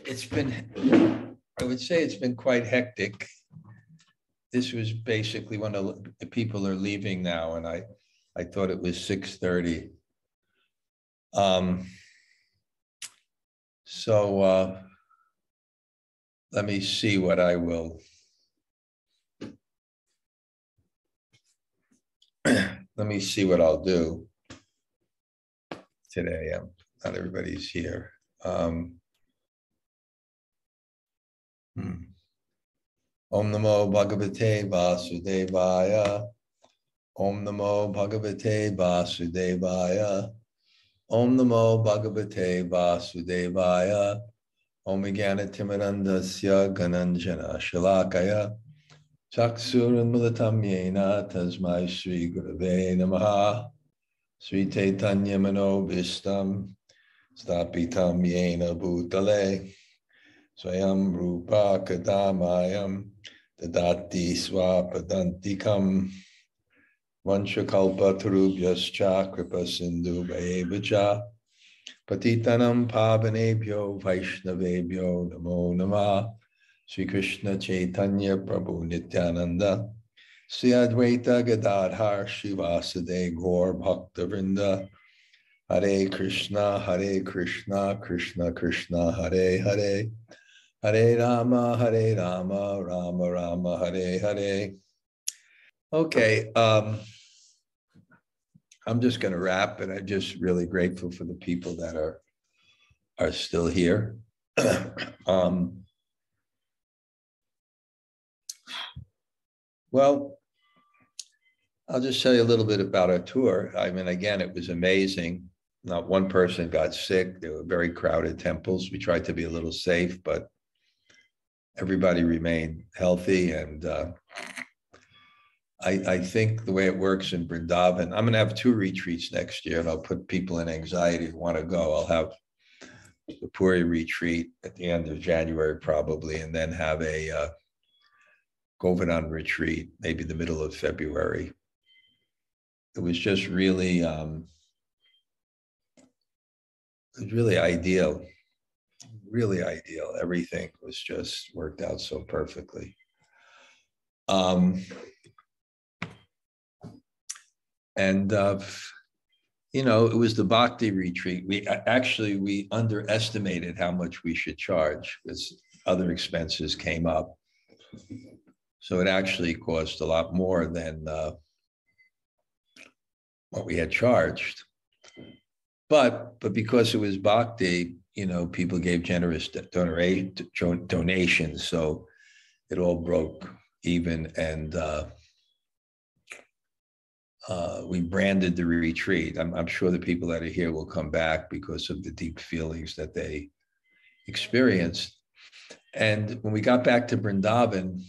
it's been, I would say it's been quite hectic. This was basically when the people are leaving now, and I thought it was 6:30. So let me see what I will. Let me see what I'll do today. Not everybody's here. Om Namo Bhagavate Vasudevaya. Om Namo Bhagavate Vasudevaya. Om Namo Bhagavate Vasudevaya. Om Jnana Timirandasya Gananjana Shalakaya. Chaksuran Mulatam Yena Tasmai Sri Gurave Namaha. Sri Chaitanya Mano Bhistam Stapitam Yena Bhutale. Swayam Rupa Kadamayam Dadati Swapadantikam Vanshakalpa Tarubhyascha Kripa Sindhu Bhaevacha Patitanam Pavanebhyo Vaishnavebhyo Namo Namah. Sri Krishna Chaitanya Prabhu Nityananda Sri Advaita Gadadhar Shivasade Gaur Bhakta Vrinda Hare Krishna Krishna Krishna Hare Hare Hare Rama Rama Rama Hare Hare. Okay, I'm just going to wrap, and I'm just really grateful for the people that are still here. Well, I'll just tell you a little bit about our tour. I mean, again, it was amazing. Not one person got sick. There were very crowded temples. We tried to be a little safe, but everybody remained healthy. And I think the way it works in Vrindavan, I'm going to have 2 retreats next year, and I'll put people in anxiety who want to go. I'll have the Puri retreat at the end of January, probably, and then have a Govardhana retreat, maybe the middle of February. It was just really, it was really ideal. Really ideal. Everything was just worked out so perfectly. You know, it was the Bhakti retreat. We underestimated how much we should charge because other expenses came up. So it actually cost a lot more than what we had charged. But because it was Bhakti, you know, people gave generous donations. So it all broke even. And we branded the retreat. I'm sure the people that are here will come back because of the deep feelings that they experienced. And when we got back to Vrindavan,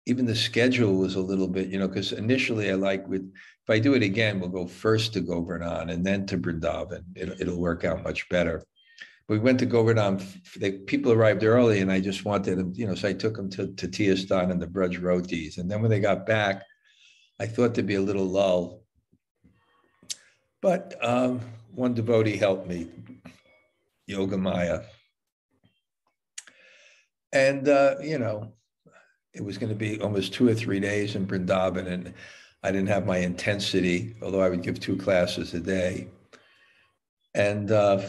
even the schedule was a little bit, you know, because initially if I do it again, we'll go first to Govardhana and then to Vrindavan. It'll work out much better. But we went to Govardhana. People arrived early, and I just wanted them, you know, so I took them to Tiyastan and the Braj Rotis. And then when they got back, I thought there'd be a little lull. But one devotee helped me, Yoga Maya. And, you know, it was going to be almost 2 or 3 days in Vrindavan, and I didn't have my intensity, although I would give 2 classes a day. And, you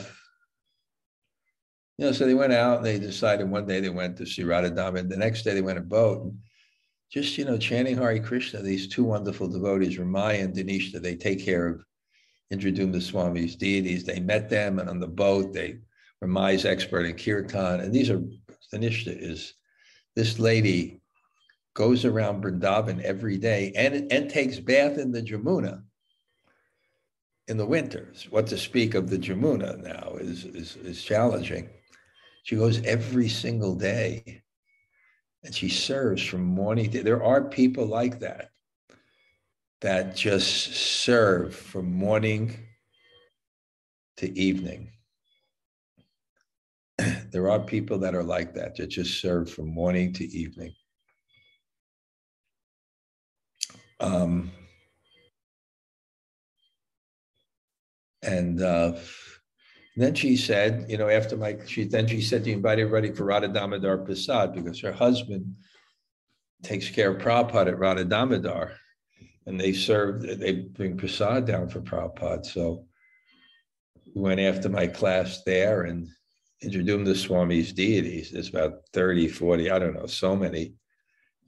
know, so they went out and they decided one day they went to Srila Dhanurdhara, and the next day they went a boat. And just, you know, chanting Hare Krishna, these 2 wonderful devotees, Ramaya and Dinishta, they take care of Indradyumna Swami's deities. They met them, and on the boat, Ramaya's expert in kirtan. And Dinishta is, this lady goes around Vrindavan every day and takes bath in the Jamuna in the winters. What to speak of the Jamuna now is challenging. She goes every single day, and she serves from morning to. There are people like that just serve from morning to evening. There are people that are like that just serve from morning to evening. And then she said, after she said to invite everybody for Radha Damodar Prasad because her husband takes care of Prabhupada at Radha Damodar, and they bring prasad down for Prabhupada. So we went after my class there and introduced the Swami's deities. There's about 30, 40, I don't know, so many.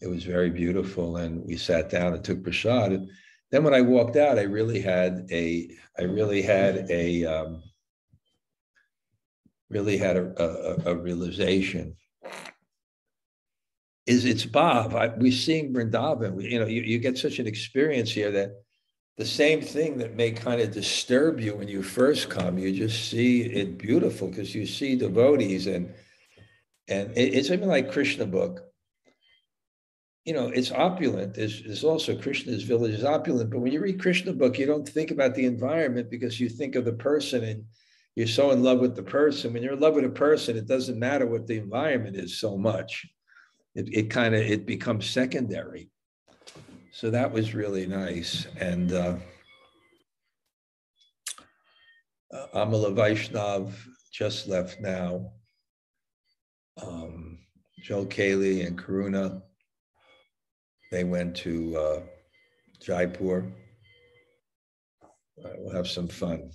It was very beautiful. And we sat down and took prasad. And then when I walked out, I really had a realization. It's Bob. We sing Vrindavan. You get such an experience here that the same thing that may kind of disturb you when you first come, you just see it beautiful because you see devotees and it's even like Krishna book. It's opulent. There's also Krishna's village is opulent, but when you read Krishna book, you don't think about the environment because you think of the person and you're so in love with the person. When you're in love with a person, it doesn't matter what the environment is so much. It becomes secondary. So that was really nice. And Amala Vaishnav just left now. Joe Cayley and Karuna, they went to Jaipur. We'll have some fun.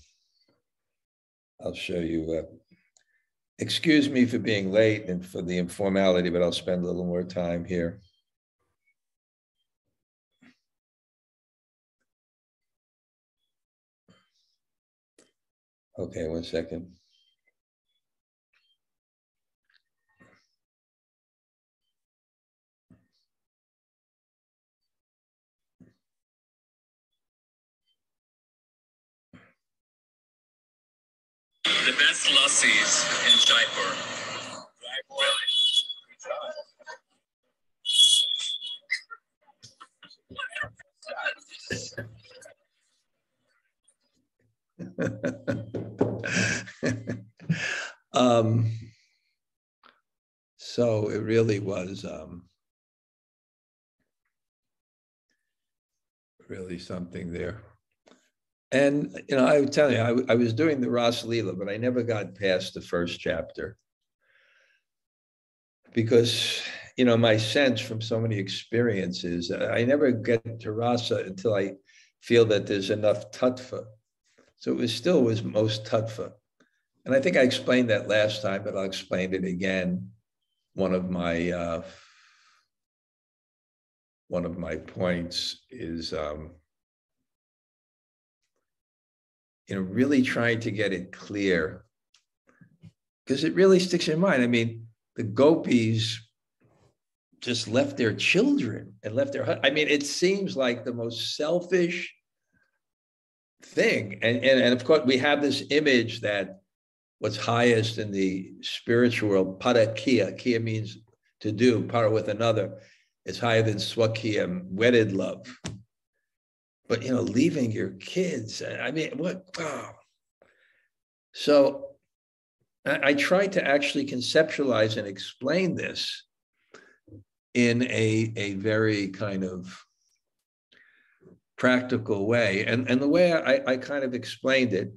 I'll show you. Excuse me for being late and for the informality, but I'll spend a little more time here. Okay, 1 second. The best lassis in Jaipur. So it really was really something there. And, I would tell you, I was doing the Ras Leela, but I never got past the first chapter because, my sense from so many experiences, I never get to Rasa until I feel that there's enough tattva. So it was most tattva. And I think I explained that last time, but I'll explain it again. One of my points is, really trying to get it clear because it really sticks in mind. I mean, the gopis just left their children and left their, it seems like the most selfish thing. And of course, we have this image that what's highest in the spiritual world, parakiya, kiya means to do, para with another, is higher than swakiya, wedded love. But, leaving your kids, what? Wow. So I tried to actually conceptualize and explain this in a very kind of practical way. And the way I kind of explained it,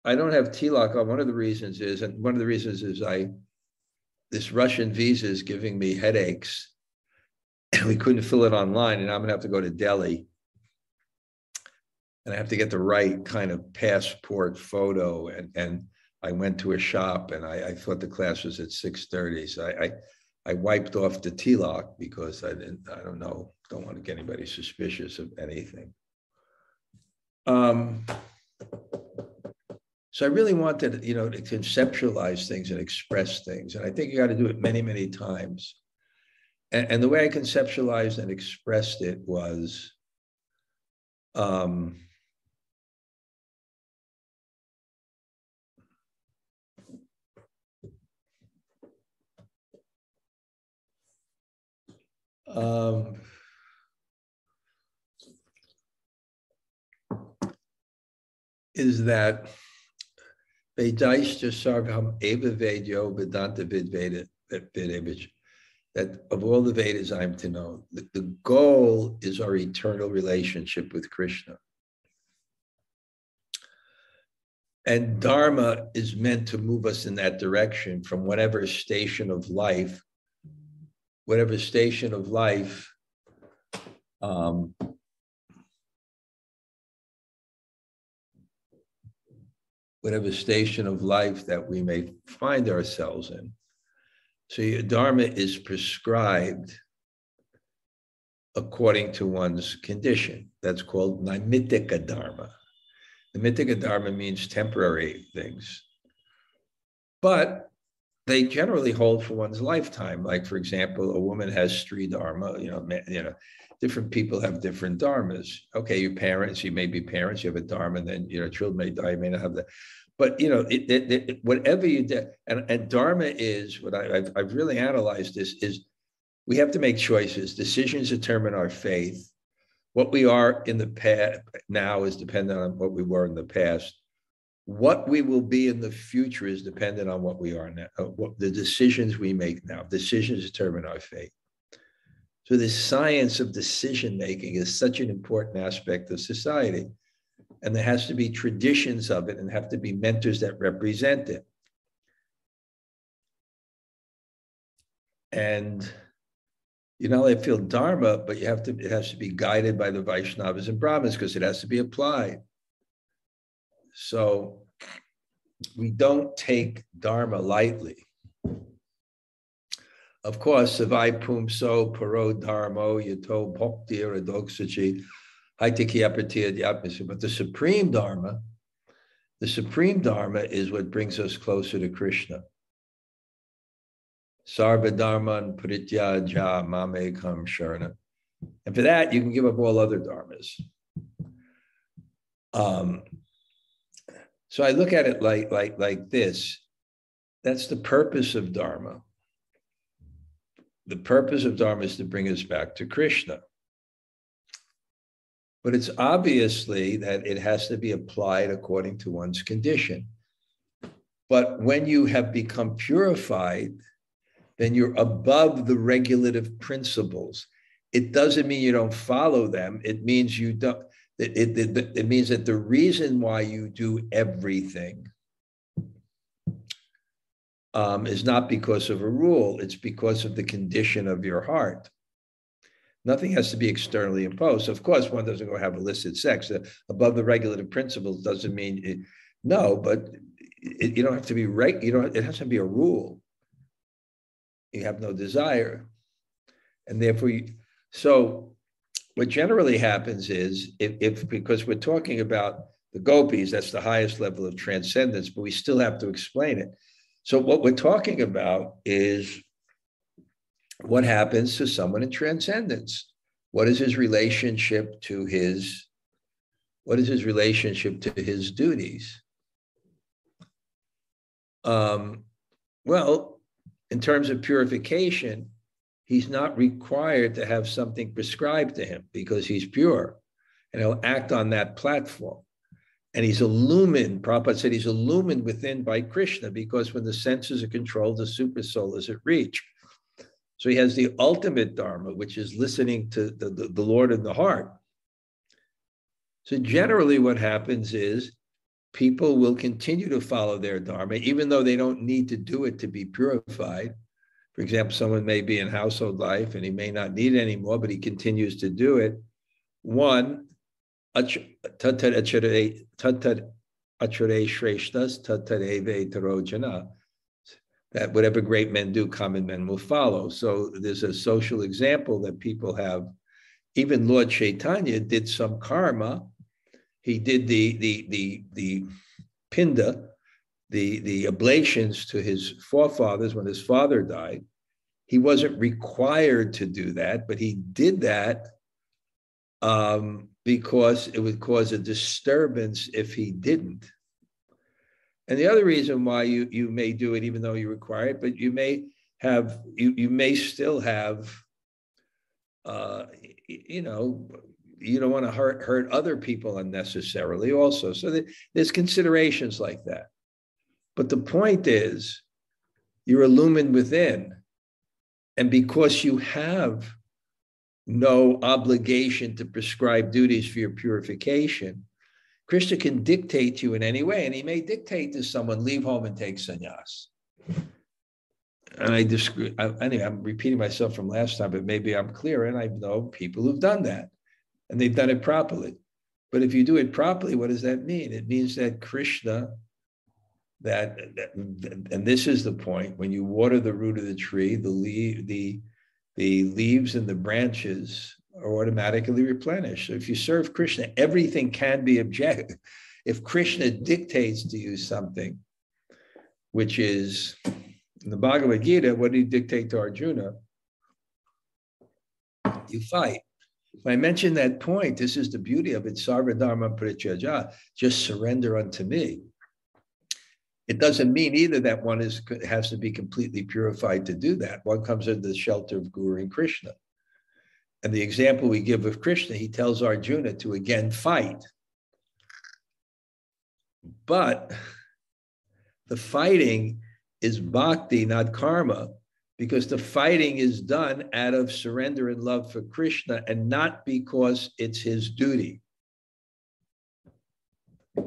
I don't have tilak on. One of the reasons is this Russian visa is giving me headaches. We couldn't fill it online, and I'm going to have to go to Delhi. And I have to get the right kind of passport photo. And I went to a shop and I thought the class was at 6:30. So I wiped off the tilak because don't want to get anybody suspicious of anything. So I really wanted, to conceptualize things and express things. And I think you got to do it many, many times. And the way I conceptualized and expressed it was, is that Vedaishta Sarvam Eva Vedyo Vedanta Vidveda, that of all the Vedas I'm to know, the goal is our eternal relationship with Krishna. And Dharma is meant to move us in that direction from whatever station of life, whatever station of life whatever station of life that we may find ourselves in. So your Dharma is prescribed according to one's condition. That's called Naimittika Dharma. Naimittika Dharma means temporary things, but they generally hold for one's lifetime. Like, for example, a woman has Sri Dharma, different people have different dharmas. Okay, your parents, you may be parents, you have a dharma, and then children may die, you may not have that. But whatever you do, and dharma is what I've really analyzed this is we have to make choices. Decisions determine our faith. What we are in the past now is dependent on what we were in the past. What we will be in the future is dependent on what we are now, what the decisions we make now. Decisions determine our fate. So this science of decision making is such an important aspect of society. And there has to be traditions of it and have to be mentors that represent it. And I feel Dharma, but it has to be guided by the Vaishnavas and Brahmins because it has to be applied. So we don't take Dharma lightly. Of course, Savai Pumso, Paro Dharmo, Yato Bhakti Radoksachi, Haitiki Apatiya Dyapmisa. But the Supreme Dharma is what brings us closer to Krishna. Sarva Dharman Prityaja Mamekam Sharana. And for that, you can give up all other dharmas. So I look at it like this. That's the purpose of Dharma. The purpose of Dharma is to bring us back to Krishna. But it's obviously that it has to be applied according to one's condition. But when you have become purified, then you're above the regulative principles. It doesn't mean you don't follow them. It means you don't. It means that the reason why you do everything is not because of a rule. It's because of the condition of your heart. Nothing has to be externally imposed. Of course, one doesn't go have illicit sex. Above the regulative principles doesn't mean no, but you don't have to be right. It has to be a rule. You have no desire, and therefore, so what generally happens is if because we're talking about the gopis, that's the highest level of transcendence, but we still have to explain it. So what we're talking about is what happens to someone in transcendence. What is his relationship to his duties? Well, in terms of purification, he's not required to have something prescribed to him because he's pure, and he'll act on that platform. And he's illumined, Prabhupada said he's illumined within by Krishna, because when the senses are controlled, the super soul is at reach. So he has the ultimate Dharma, which is listening to the Lord in the heart. So generally what happens is people will continue to follow their Dharma, even though they don't need to do it to be purified. For example, someone may be in household life and he may not need it anymore, but he continues to do it. One, tatad achere shreshtas, tatad eve tarojana. That whatever great men do, common men will follow. So there's a social example that people have. Even Lord Chaitanya did some karma. He did the pinda, the oblations to his forefathers when his father died. He wasn't required to do that, but he did that because it would cause a disturbance if he didn't. And the other reason why you may do it, even though you require it, but you may have, you may still have, you don't want to hurt other people unnecessarily also. So there's considerations like that. But the point is, you're illumined within. And because you have no obligation to prescribe duties for your purification, Krishna can dictate to you in any way, and he may dictate to someone, leave home and take sannyas. And I disagree. Anyway, I'm repeating myself from last time, but maybe I'm clear. And I know people who've done that, and they've done it properly. But if you do it properly, what does that mean? It means that Krishna, and this is the point, when you water the root of the tree, the leaves and the branches are automatically replenished. So if you serve Krishna, everything can be objective. If Krishna dictates to you something, which is in the Bhagavad Gita, what did he dictate to Arjuna? You fight. When I mentioned that point, this is the beauty of it, sarva dharma parityajya, just surrender unto me. It doesn't mean either that one has to be completely purified to do that. One comes under the shelter of Guru and Krishna. And the example we give of Krishna, he tells Arjuna to again fight. But the fighting is bhakti, not karma, because the fighting is done out of surrender and love for Krishna and not because it's his duty.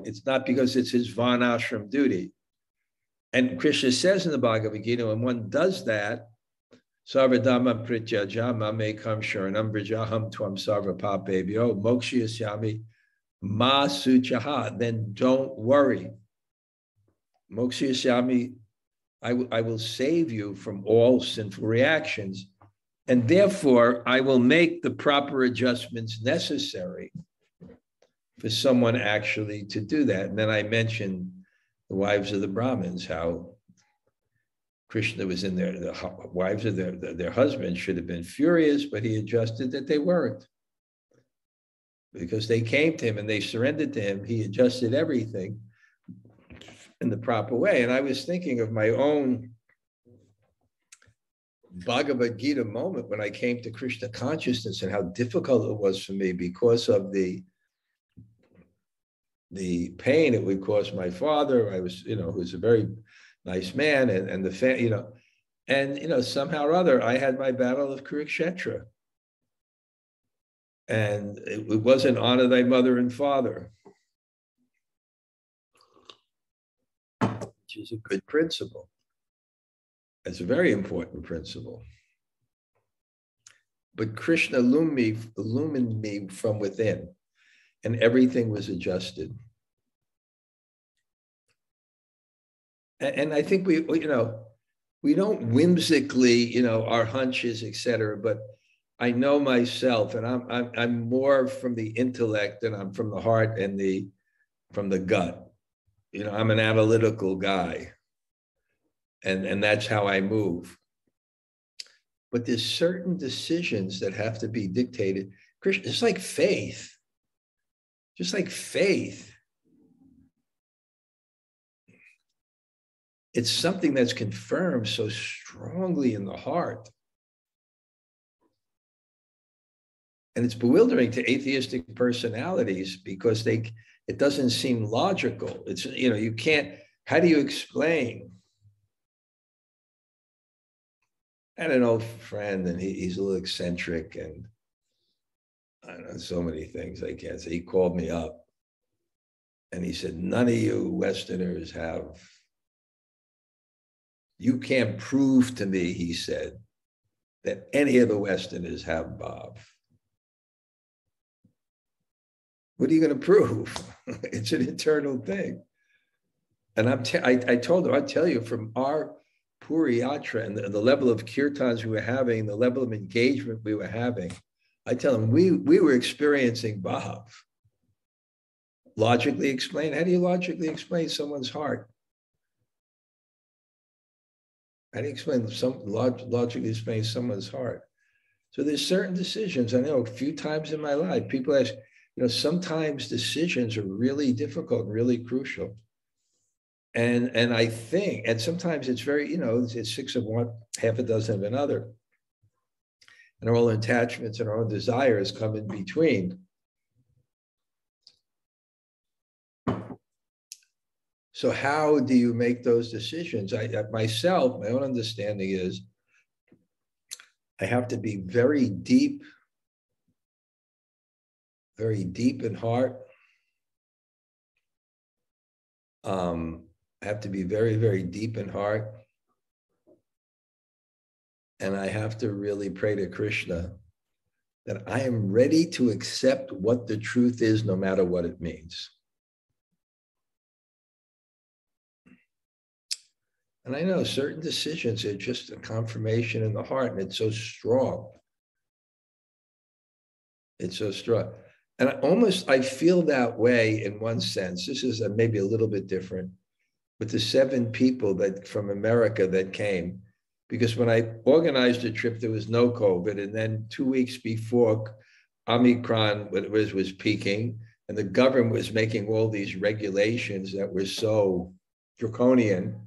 It's not because it's his varnashram duty. And Krishna says in the Bhagavad Gita, when one does that, sarvadhamma prityaja mamekam sharanam vrajaham tvam sarva papebhyo mokshayasyami ma suchaha, then don't worry. Mokshayasyami, I will save you from all sinful reactions, and therefore I will make the proper adjustments necessary for someone actually to do that. And then I mentioned the wives of the Brahmins, how Krishna was in there, the wives of their husbands should have been furious, but he adjusted that they weren't. Because they came to him and they surrendered to him, he adjusted everything in the proper way. And I was thinking of my own Bhagavad Gita moment when I came to Krishna consciousness and how difficult it was for me because of the pain it would cause my father. I was, who was a very nice man, and the somehow or other, I had my battle of Kurukshetra. And it wasn't honor thy mother and father, which is a good principle. It's a very important principle. But Krishna illumined me from within, and everything was adjusted. And I think we don't whimsically, our hunches, etc. But I know myself, and I'm more from the intellect than I'm from the heart and from the gut. I'm an analytical guy, and that's how I move. But there's certain decisions that have to be dictated. Krishna, it's like faith. Just like faith. It's something that's confirmed so strongly in the heart. And it's bewildering to atheistic personalities because it doesn't seem logical. It's, you can't, how do you explain? I had an old friend, and he's a little eccentric, and I don't know, so many things I can't say. He called me up and he said, none of you Westerners you can't prove to me, he said, that any of the Westerners have bhav. What are you going to prove? It's an internal thing. And I told him, I tell you, from our Puri Yatra and the level of kirtans we were having, the level of engagement we were having, I tell him, we were experiencing bhav. Logically explain. How do you logically explain someone's heart? How do you logically explain someone's heart? So there's certain decisions. I know a few times in my life, people ask, sometimes decisions are really difficult and really crucial. And I think, and sometimes it's very, it's 6 of one, half a dozen of another. And our own attachments and our own desires come in between. So how do you make those decisions? Myself, my own understanding is I have to be very deep in heart, I have to be very, very deep in heart. And I have to really pray to Krishna that I am ready to accept what the truth is, no matter what it means. And I know certain decisions are just a confirmation in the heart, and it's so strong. It's so strong. And I feel that way in one sense. This is maybe a little bit different with the 7 people that from America that came. Because when I organized the trip, there was no COVID. And then 2 weeks before, Omicron was peaking, and the government was making all these regulations that were so draconian.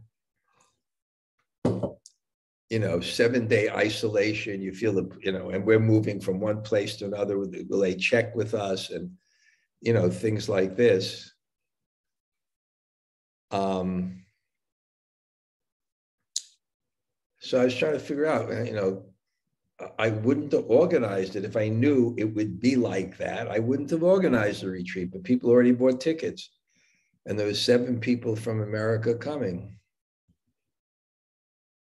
7-day isolation, you feel and we're moving from one place to another. Will they check with us? And, things like this. So I was trying to figure out, I wouldn't have organized it if I knew it would be like that. I wouldn't have organized the retreat, but people already bought tickets. And there was 7 people from America coming.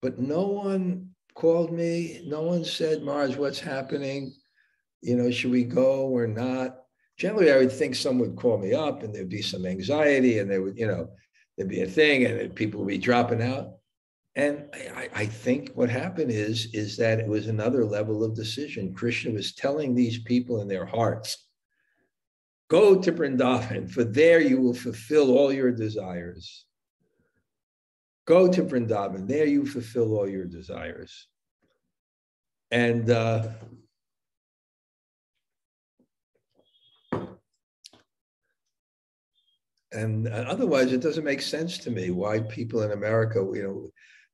But no one called me. No one said, Mars, what's happening? Should we go or not? Generally, I would think someone would call me up and there'd be some anxiety and there'd be a thing and people would be dropping out. And I think what happened is that it was another level of decision. Krishna was telling these people in their hearts, go to Vrindavan, for there you will fulfill all your desires. Go to Vrindavan, there you fulfill all your desires. And otherwise, it doesn't make sense to me why people in America,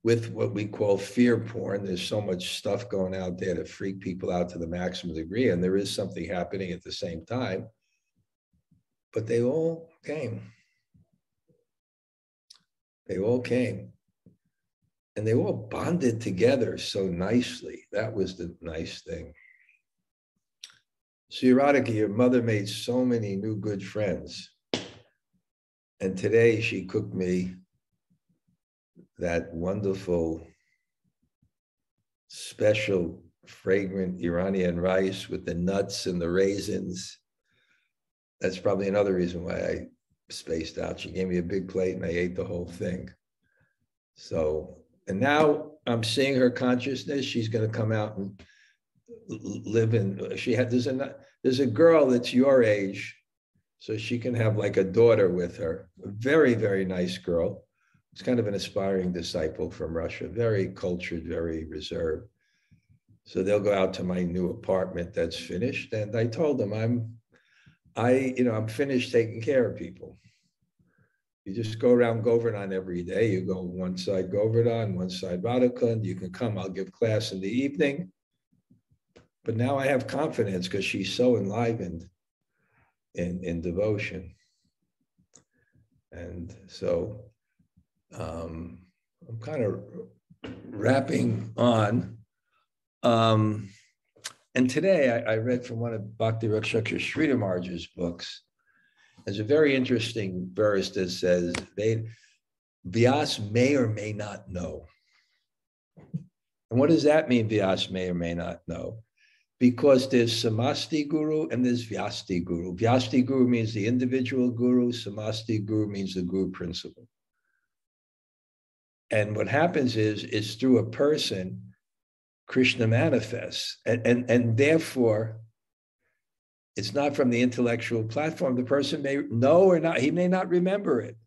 with what we call fear porn, there's so much stuff going out there to freak people out to the maximum degree, and there is something happening at the same time. But they all came. They all came. And they all bonded together so nicely. That was the nice thing. So Radhika, your mother made so many new good friends. And today she cooked me that wonderful, special, fragrant Iranian rice with the nuts and the raisins. That's probably another reason why I spaced out. She gave me a big plate and I ate the whole thing. So, and now I'm seeing her consciousness. She's going to come out and live in, there's a girl that's your age, so she can have like a daughter with her. A very, very nice girl. It's kind of an aspiring disciple from Russia, very cultured, very reserved. So they'll go out to my new apartment that's finished. And I told them I'm finished taking care of people. You just go around Govardhana every day. You go one side Govardhana, one side Radhika, and you can come. I'll give class in the evening. But now I have confidence because she's so enlivened in devotion. And so I'm kind of wrapping on. And today I read from one of Bhakti Rakshaka Srila Maharaj's books. There's a very interesting verse that says, Vyas may or may not know. And what does that mean, Vyas may or may not know? Because there's Samasti Guru and there's Vyasti Guru. Vyasti Guru means the individual Guru. Samasti Guru means the Guru principle. And what happens is through a person, Krishna manifests. And therefore, it's not from the intellectual platform. The person may know or not, he may not remember it,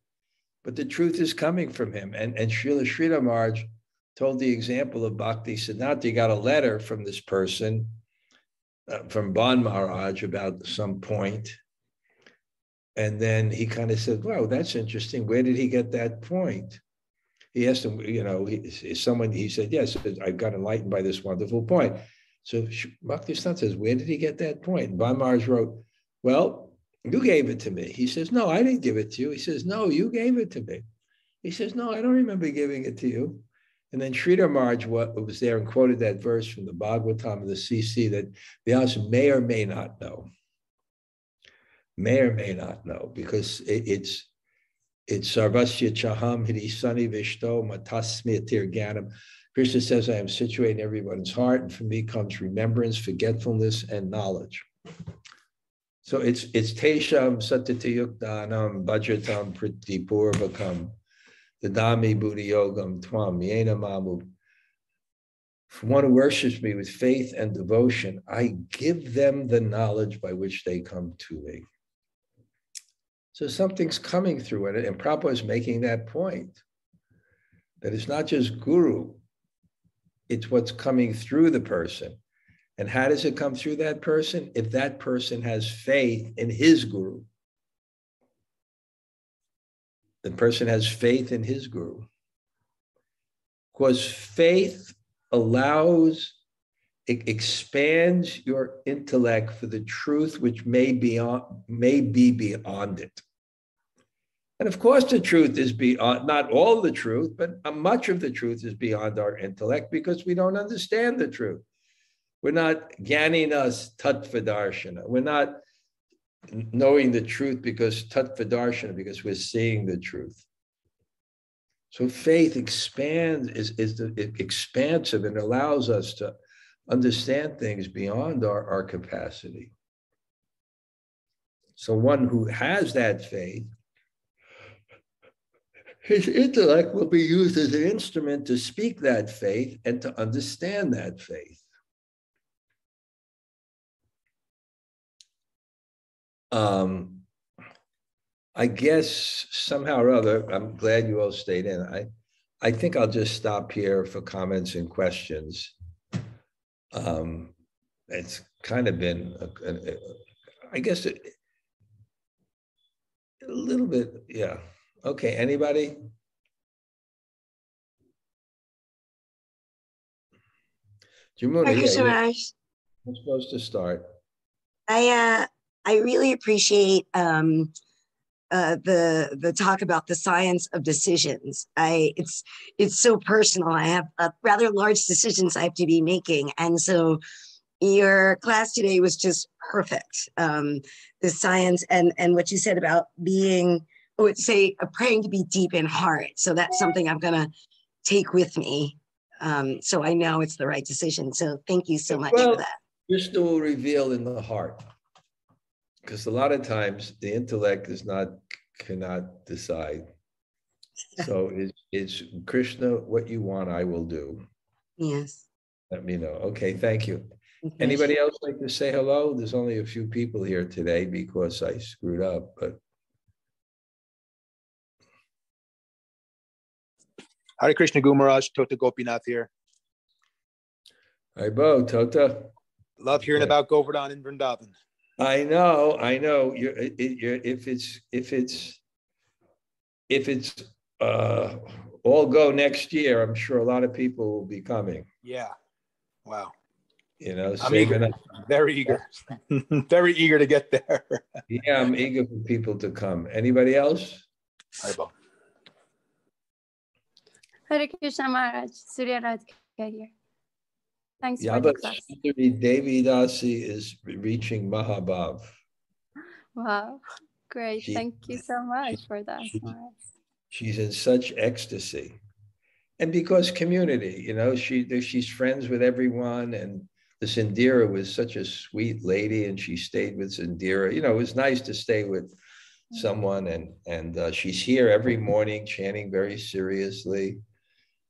but the truth is coming from him. And Srila Maharaj told the example of Bhakti Siddhanta. He got a letter from this person, from Ban Maharaj about some point. And then he kind of said, wow, that's interesting. Where did he get that point? He asked him, he said, yes, I got enlightened by this wonderful point. So Bhakti Siddhanta says, where did he get that point? And Ban Maharaj wrote, well, you gave it to me. He says, no, I didn't give it to you. He says, no, you gave it to me. He says, no, I don't remember giving it to you. And then Sridhar Maharaj was there and quoted that verse from the Bhagavatam of the CC that Vyasa may or may not know. May or may not know, because it's It's Sarvasya Chaham Hridisani Vishto Matasmi Tirganam. Krishna says, I am situated in everyone's heart, and from me comes remembrance, forgetfulness, and knowledge. So it's Tesham Satatayukdanam Bhajatam Pritipurvakam Dadami Buddhi Yogam Twam Yena Mamu. For one who worships me with faith and devotion, I give them the knowledge by which they come to me. So something's coming through it, and Prabhupada is making that point, that it's not just guru, it's what's coming through the person. And how does it come through that person? If that person has faith in his guru. The person has faith in his guru. Because faith allows, it expands your intellect for the truth which may be beyond it. And of course, the truth is beyond, not all the truth, but much of the truth is beyond our intellect because we don't understand the truth. We're not Jnaninas Tattvadarshana. We're not knowing the truth because Tattvadarshana, because we're seeing the truth. So faith expands, is expansive and allows us to understand things beyond our capacity. So one who has that faith, his intellect will be used as an instrument to speak that faith and to understand that faith. I guess somehow or other, I'm glad you all stayed in. I think I'll just stop here for comments and questions. It's kind of been, I guess, a little bit, yeah. Okay, anybody? Jamuna, yeah, you're supposed to start. I really appreciate the talk about the science of decisions. It's so personal. I have rather large decisions I have to be making, and so your class today was just perfect. The science and what you said about being, I would say, praying to be deep in heart. So that's something I'm gonna take with me. So I know it's the right decision. So thank you so much for that. Krishna will reveal in the heart. Because a lot of times the intellect cannot decide. So it's Krishna, what you want, I will do. Yes. Let me know. Okay, thank you. Okay. Anybody else like to say hello? There's only a few people here today because I screwed up, but. Hare Krishna Gumaraj, Tota Gopinath here. Hi, Bo, Tota. Love hearing about Govardhana in Vrindavan. I know. If it's all go next year, I'm sure a lot of people will be coming. Yeah. Wow. You know, I'm eager. Very eager. Very eager to get there. Yeah, I'm eager for people to come. Anybody else? Hi, Bo. Hare Krishna Maharaj, Surya Radhika here. Thanks for the class. Devi Dasi is reaching Mahabhav. Wow, great. Thank you so much for that. She's in such ecstasy. And because community, you know, she's friends with everyone. And the Sindira was such a sweet lady and she stayed with Sindira. You know, it was nice to stay with someone. And she's here every morning chanting very seriously.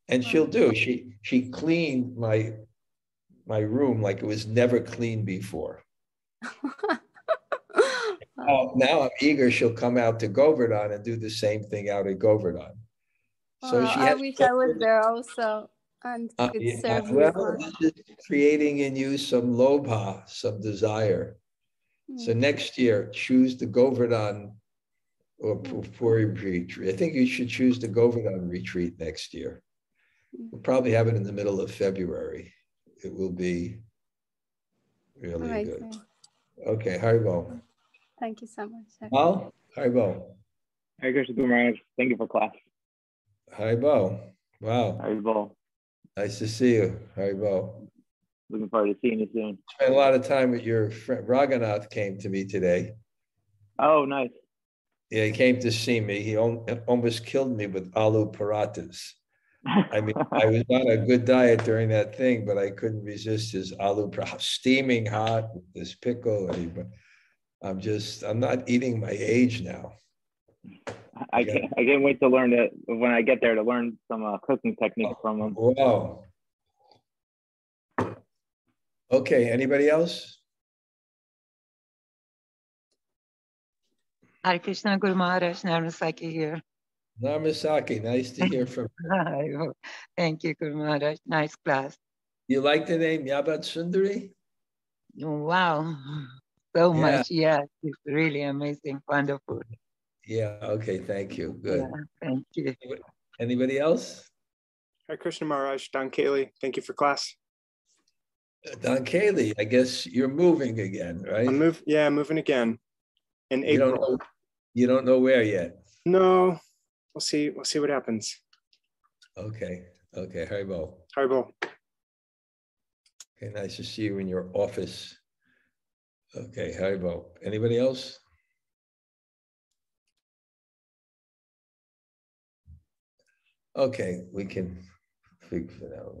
And she'll do, she cleaned my room like it was never cleaned before. Now I'm eager she'll come out to Govardhana and do the same thing out at Govardhana. So I wish I was there also and could serve you. Well, this is creating in you some lobha, some desire. So next year, choose the Govardhana or Puri retreat. I think you should choose the Govardhana retreat next year. We'll probably have it in the middle of February. It will be really good. Okay, Haribo. Thank you so much. Al, Haribo. Hare Krishna Maharaj. Thank you for class. Haribo. Wow. Haribo. Nice to see you. Haribo. Looking forward to seeing you soon. Spent a lot of time with your friend. Raghunath came to me today. Oh, nice. Yeah, he came to see me. He almost killed me with aloo parathas. I mean, I was on a good diet during that thing, but I couldn't resist his aloo parathas, steaming hot with this pickle. I'm not eating my age now. I can't wait to learn it when I get there to learn some cooking techniques from him. Wow. Okay, anybody else? Hare Krishna, Guru Maharaj, Narmasaki here. Namasaki, nice to hear from you. Hi. Thank you, Guru Maharaj. Nice class. You like the name Yabat Sundari? Wow. So Yeah. much. Yes, it's really amazing. Wonderful. Yeah, okay, thank you. Good. Yeah, thank you. Anybody else? Hare Krishna Maharaj, Don Cayley. Thank you for class. Don Cayley, I guess you're moving again, right? I'm moving again in You April. you don't know where yet. No, we'll see what happens. Okay, Haribo. Haribo. Okay, nice to see you in your office. Okay, Haribo. Anybody else? Okay, we can figure it out.